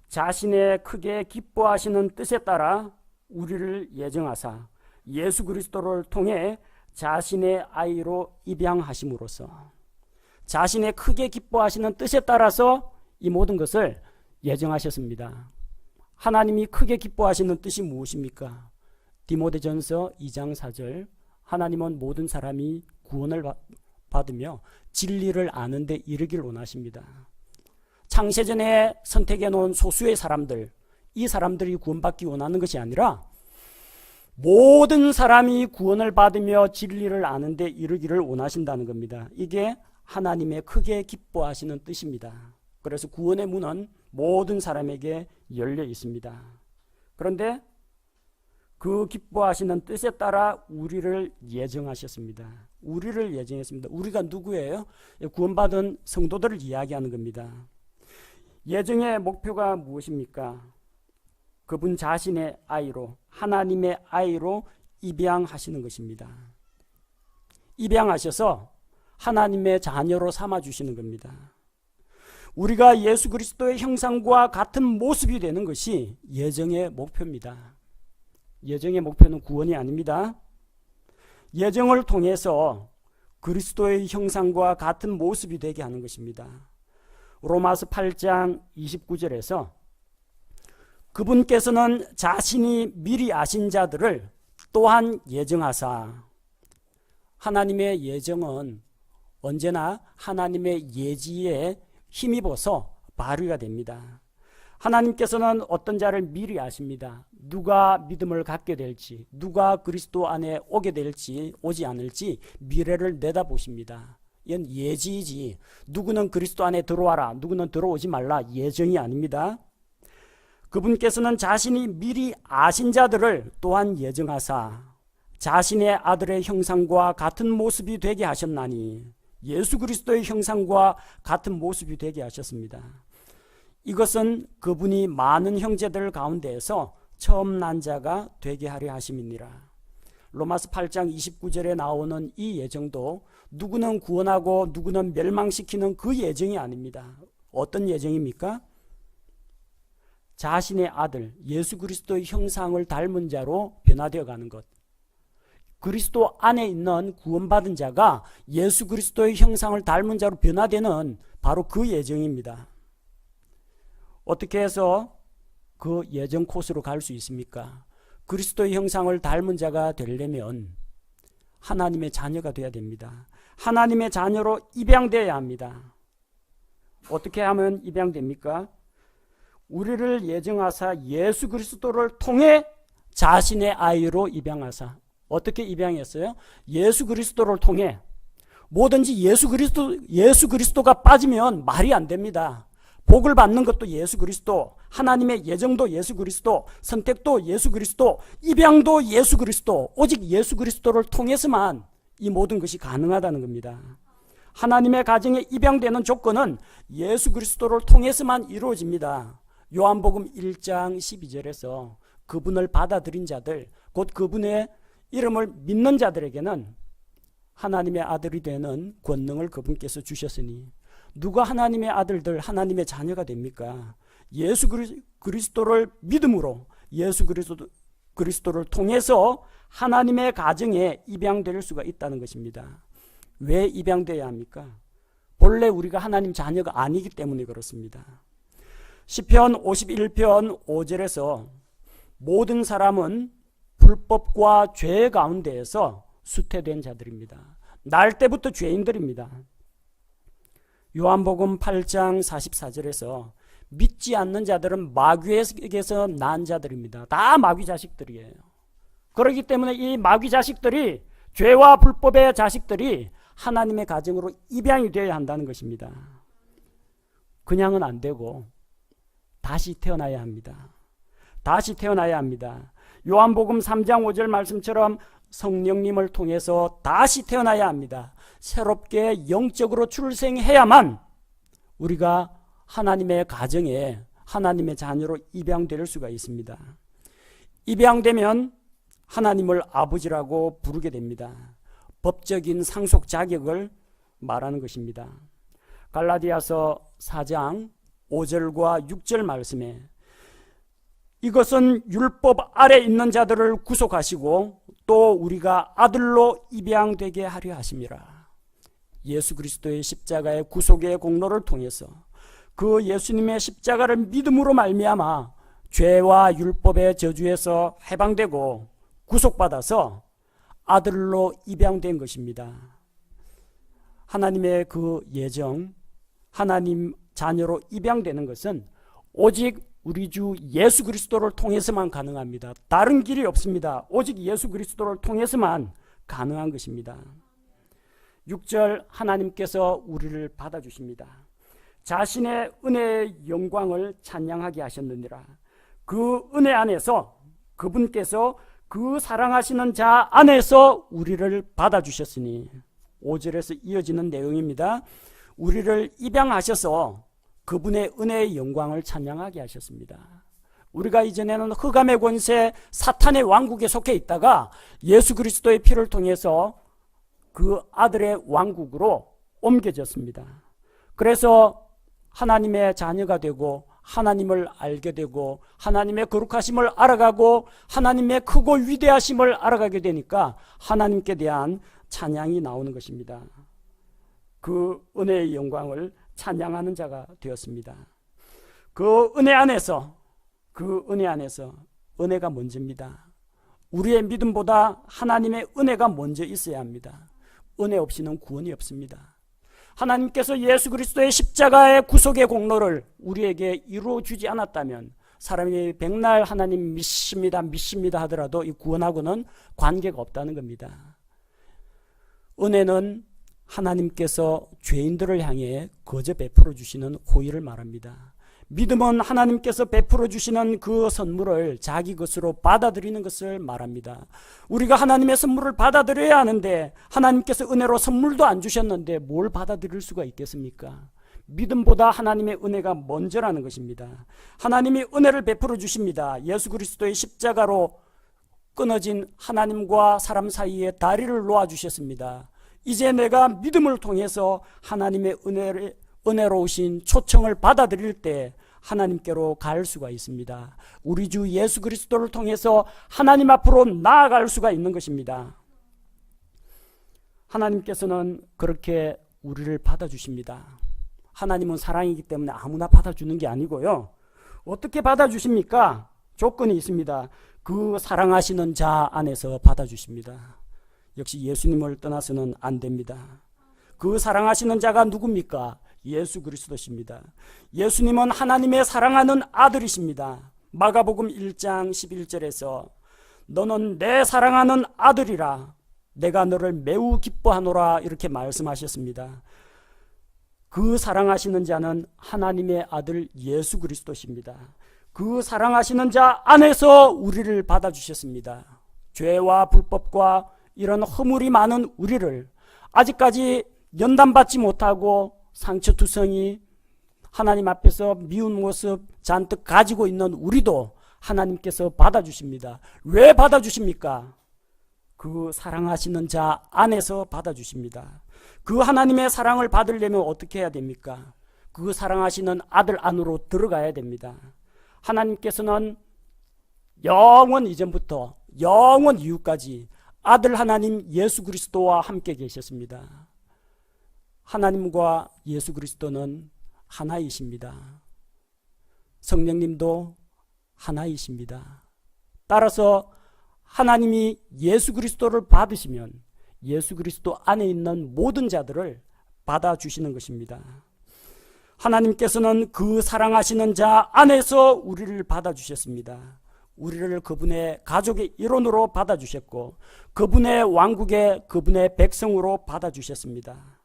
자신의 크게 기뻐하시는 뜻에 따라 우리를 예정하사 예수 그리스도를 통해 자신의 아이로 입양하심으로써, 자신의 크게 기뻐하시는 뜻에 따라서 이 모든 것을 예정하셨습니다. 하나님이 크게 기뻐하시는 뜻이 무엇입니까? 디모데전서 2장 4절, 하나님은 모든 사람이 구원을 받으며 진리를 아는 데 이르기를 원하십니다. 창세전에 선택해 놓은 소수의 사람들, 이 사람들이 구원받기 원하는 것이 아니라 모든 사람이 구원을 받으며 진리를 아는 데 이르기를 원하신다는 겁니다. 이게 하나님의 크게 기뻐하시는 뜻입니다. 그래서 구원의 문은 모든 사람에게 열려 있습니다. 그런데 그 기뻐하시는 뜻에 따라 우리를 예정하셨습니다. 우리를 예정했습니다. 우리가 누구예요? 구원받은 성도들을 이야기하는 겁니다. 예정의 목표가 무엇입니까? 그분 자신의 아이로, 하나님의 아이로 입양하시는 것입니다. 입양하셔서 하나님의 자녀로 삼아주시는 겁니다. 우리가 예수 그리스도의 형상과 같은 모습이 되는 것이 예정의 목표입니다. 예정의 목표는 구원이 아닙니다. 예정을 통해서 그리스도의 형상과 같은 모습이 되게 하는 것입니다. 로마서 8장 29절에서 그분께서는 자신이 미리 아신 자들을 또한 예정하사, 하나님의 예정은 언제나 하나님의 예지에 힘입어서 발휘가 됩니다. 하나님께서는 어떤 자를 미리 아십니다. 누가 믿음을 갖게 될지, 누가 그리스도 안에 오게 될지 오지 않을지 미래를 내다보십니다. 이건 예지이지, 누구는 그리스도 안에 들어와라, 누구는 들어오지 말라, 예정이 아닙니다. 그분께서는 자신이 미리 아신 자들을 또한 예정하사 자신의 아들의 형상과 같은 모습이 되게 하셨나니, 예수 그리스도의 형상과 같은 모습이 되게 하셨습니다. 이것은 그분이 많은 형제들 가운데에서 처음 난 자가 되게 하려 하심이니라. 로마서 8장 29절에 나오는 이 예정도 누구는 구원하고 누구는 멸망시키는 그 예정이 아닙니다. 어떤 예정입니까? 자신의 아들 예수 그리스도의 형상을 닮은 자로 변화되어 가는 것. 그리스도 안에 있는 구원받은 자가 예수 그리스도의 형상을 닮은 자로 변화되는 바로 그 예정입니다. 어떻게 해서 그 예정 코스로 갈 수 있습니까? 그리스도의 형상을 닮은 자가 되려면 하나님의 자녀가 되어야 됩니다. 하나님의 자녀로 입양되어야 합니다. 어떻게 하면 입양됩니까? 우리를 예정하사 예수 그리스도를 통해 자신의 아이로 입양하사. 어떻게 입양했어요? 예수 그리스도를 통해. 뭐든지 예수 그리스도가 빠지면 말이 안 됩니다. 복을 받는 것도 예수 그리스도, 하나님의 예정도 예수 그리스도, 선택도 예수 그리스도, 입양도 예수 그리스도, 오직 예수 그리스도를 통해서만 이 모든 것이 가능하다는 겁니다. 하나님의 가정에 입양되는 조건은 예수 그리스도를 통해서만 이루어집니다. 요한복음 1장 12절에서 그분을 받아들인 자들, 곧 그분의 이름을 믿는 자들에게는 하나님의 아들이 되는 권능을 그분께서 주셨으니, 누가 하나님의 아들들, 하나님의 자녀가 됩니까? 예수 그리스도를 믿음으로 예수 그리스도를 통해서 하나님의 가정에 입양될 수가 있다는 것입니다. 왜 입양되어야 합니까? 본래 우리가 하나님 자녀가 아니기 때문에 그렇습니다. 시편 51편 5절에서 모든 사람은 불법과 죄 가운데에서 수태된 자들입니다. 날 때부터 죄인들입니다. 요한복음 8장 44절에서 믿지 않는 자들은 마귀에게서 난 자들입니다. 다 마귀 자식들이에요. 그렇기 때문에 이 마귀 자식들이, 죄와 불법의 자식들이 하나님의 가정으로 입양이 되어야 한다는 것입니다. 그냥은 안 되고 다시 태어나야 합니다. 다시 태어나야 합니다. 요한복음 3장 5절 말씀처럼 성령님을 통해서 다시 태어나야 합니다. 새롭게 영적으로 출생해야만 우리가 하나님의 가정에 하나님의 자녀로 입양될 수가 있습니다. 입양되면 하나님을 아버지라고 부르게 됩니다. 법적인 상속 자격을 말하는 것입니다. 갈라디아서 4장 5절과 6절 말씀에 이것은 율법 아래 있는 자들을 구속하시고 또 우리가 아들로 입양되게 하려 하심이라. 예수 그리스도의 십자가의 구속의 공로를 통해서 그 예수님의 십자가를 믿음으로 말미암아 죄와 율법의 저주에서 해방되고 구속받아서 아들로 입양된 것입니다. 하나님의 그 예정, 하나님 자녀로 입양되는 것은 오직 우리 주 예수 그리스도를 통해서만 가능합니다. 다른 길이 없습니다. 오직 예수 그리스도를 통해서만 가능한 것입니다. 6절 하나님께서 우리를 받아주십니다. 자신의 은혜의 영광을 찬양하게 하셨느니라. 그 은혜 안에서 그분께서 그 사랑하시는 자 안에서 우리를 받아주셨으니 5절에서 이어지는 내용입니다. 우리를 입양하셔서 그분의 은혜의 영광을 찬양하게 하셨습니다. 우리가 이전에는 흑암의 권세 사탄의 왕국에 속해 있다가 예수 그리스도의 피를 통해서 그 아들의 왕국으로 옮겨졌습니다. 그래서 하나님의 자녀가 되고 하나님을 알게 되고 하나님의 거룩하심을 알아가고 하나님의 크고 위대하심을 알아가게 되니까 하나님께 대한 찬양이 나오는 것입니다. 그 은혜의 영광을 찬양하는 자가 되었습니다. 그 은혜 안에서 은혜가 먼저입니다. 우리의 믿음보다 하나님의 은혜가 먼저 있어야 합니다. 은혜 없이는 구원이 없습니다. 하나님께서 예수 그리스도의 십자가의 구속의 공로를 우리에게 이루어 주지 않았다면 사람이 백날 하나님 믿습니다 하더라도 이 구원하고는 관계가 없다는 겁니다. 은혜는 하나님께서 죄인들을 향해 거저 베풀어 주시는 호의를 말합니다. 믿음은 하나님께서 베풀어 주시는 그 선물을 자기 것으로 받아들이는 것을 말합니다. 우리가 하나님의 선물을 받아들여야 하는데 하나님께서 은혜로 선물도 안 주셨는데 뭘 받아들일 수가 있겠습니까? 믿음보다 하나님의 은혜가 먼저라는 것입니다. 하나님이 은혜를 베풀어 주십니다. 예수 그리스도의 십자가로 끊어진 하나님과 사람 사이에 다리를 놓아주셨습니다. 이제 내가 믿음을 통해서 하나님의 은혜로우신 초청을 받아들일 때 하나님께로 갈 수가 있습니다. 우리 주 예수 그리스도를 통해서 하나님 앞으로 나아갈 수가 있는 것입니다. 하나님께서는 그렇게 우리를 받아주십니다. 하나님은 사랑이기 때문에 아무나 받아주는 게 아니고요. 어떻게 받아주십니까? 조건이 있습니다. 그 사랑하시는 자 안에서 받아주십니다. 역시 예수님을 떠나서는 안 됩니다. 그 사랑하시는 자가 누굽니까? 예수 그리스도십니다. 예수님은 하나님의 사랑하는 아들이십니다. 마가복음 1장 11절에서 너는 내 사랑하는 아들이라 내가 너를 매우 기뻐하노라 이렇게 말씀하셨습니다. 그 사랑하시는 자는 하나님의 아들 예수 그리스도십니다. 그 사랑하시는 자 안에서 우리를 받아주셨습니다. 죄와 불법과 이런 허물이 많은 우리를 아직까지 연단받지 못하고 상처투성이 하나님 앞에서 미운 모습 잔뜩 가지고 있는 우리도 하나님께서 받아주십니다. 왜 받아주십니까? 그 사랑하시는 자 안에서 받아주십니다. 그 하나님의 사랑을 받으려면 어떻게 해야 됩니까? 그 사랑하시는 아들 안으로 들어가야 됩니다. 하나님께서는 영원 이전부터 영원 이후까지 아들 하나님 예수 그리스도와 함께 계셨습니다. 하나님과 예수 그리스도는 하나이십니다. 성령님도 하나이십니다. 따라서 하나님이 예수 그리스도를 받으시면 예수 그리스도 안에 있는 모든 자들을 받아주시는 것입니다. 하나님께서는 그 사랑하시는 자 안에서 우리를 받아주셨습니다. 우리를 그분의 가족의 일원으로 받아주셨고 그분의 왕국의 그분의 백성으로 받아주셨습니다.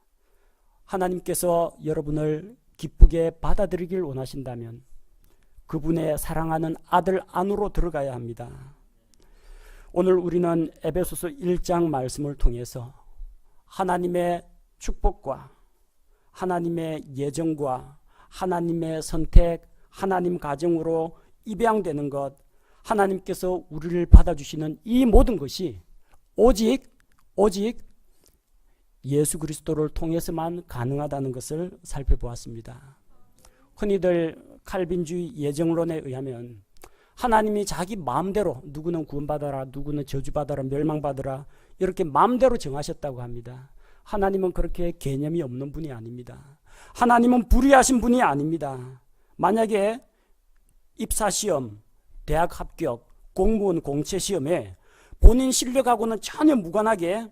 하나님께서 여러분을 기쁘게 받아들이길 원하신다면 그분의 사랑하는 아들 안으로 들어가야 합니다. 오늘 우리는 에베소서 1장 말씀을 통해서 하나님의 축복과 하나님의 예정과 하나님의 선택, 하나님 가정으로 입양되는 것, 하나님께서 우리를 받아주시는 이 모든 것이 오직 예수 그리스도를 통해서만 가능하다는 것을 살펴보았습니다. 흔히들 칼빈주의 예정론에 의하면 하나님이 자기 마음대로 누구는 구원받아라, 누구는 저주받아라, 멸망받아라 이렇게 마음대로 정하셨다고 합니다. 하나님은 그렇게 개념이 없는 분이 아닙니다. 하나님은 불의하신 분이 아닙니다. 만약에 입사시험, 대학 합격, 공무원 공채시험에 본인 실력하고는 전혀 무관하게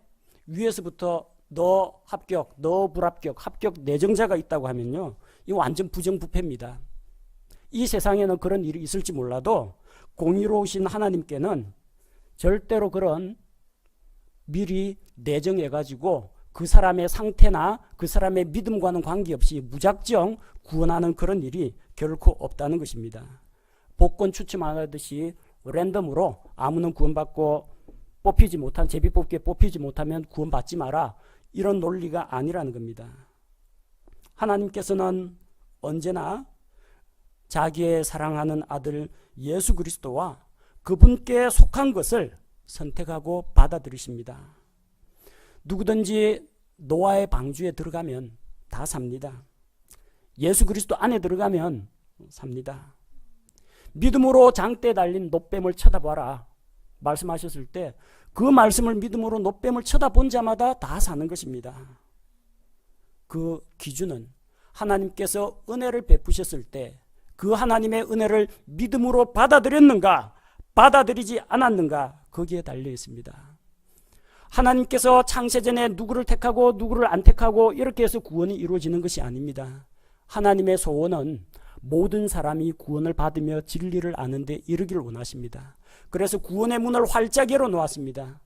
위에서부터 너 합격, 너 불합격, 합격 내정자가 있다고 하면요, 이거 완전 부정부패입니다. 이 세상에는 그런 일이 있을지 몰라도 공의로우신 하나님께는 절대로 그런 미리 내정해가지고 그 사람의 상태나 그 사람의 믿음과는 관계없이 무작정 구원하는 그런 일이 결코 없다는 것입니다. 복권 추첨하듯이 랜덤으로 아무는 구원받고 뽑히지 못한, 제비뽑기에 뽑히지 못하면 구원받지 마라, 이런 논리가 아니라는 겁니다. 하나님께서는 언제나 자기의 사랑하는 아들 예수 그리스도와 그분께 속한 것을 선택하고 받아들이십니다. 누구든지 노아의 방주에 들어가면 다 삽니다. 예수 그리스도 안에 들어가면 삽니다. 믿음으로 장대에 달린 놋뱀을 쳐다봐라 말씀하셨을 때 그 말씀을 믿음으로 놋뱀을 쳐다본 자마다 다 사는 것입니다. 그 기준은 하나님께서 은혜를 베푸셨을 때 그 하나님의 은혜를 믿음으로 받아들였는가, 받아들이지 않았는가, 거기에 달려 있습니다. 하나님께서 창세전에 누구를 택하고 누구를 안 택하고 이렇게 해서 구원이 이루어지는 것이 아닙니다. 하나님의 소원은 모든 사람이 구원을 받으며 진리를 아는 데 이르기를 원하십니다. 그래서 구원의 문을 활짝 열어놓았습니다.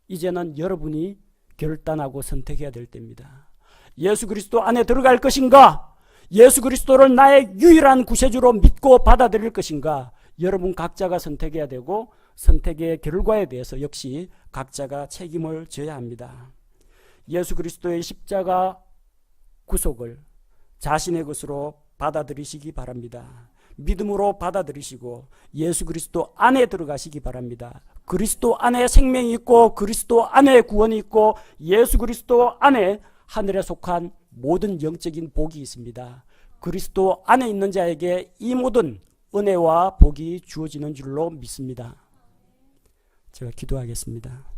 이제는 여러분이 결단하고 선택해야 될 때입니다. 예수 그리스도 안에 들어갈 것인가? 예수 그리스도를 나의 유일한 구세주로 믿고 받아들일 것인가? 여러분 각자가 선택해야 되고 선택의 결과에 대해서 역시 각자가 책임을 져야 합니다. 예수 그리스도의 십자가 구속을 자신의 것으로 받아들이시기 바랍니다. 믿음으로 받아들이시고 예수 그리스도 안에 들어가시기 바랍니다. 그리스도 안에 생명이 있고 그리스도 안에 구원이 있고 예수 그리스도 안에 하늘에 속한 모든 영적인 복이 있습니다. 그리스도 안에 있는 자에게 이 모든 은혜와 복이 주어지는 줄로 믿습니다. 제가 기도하겠습니다.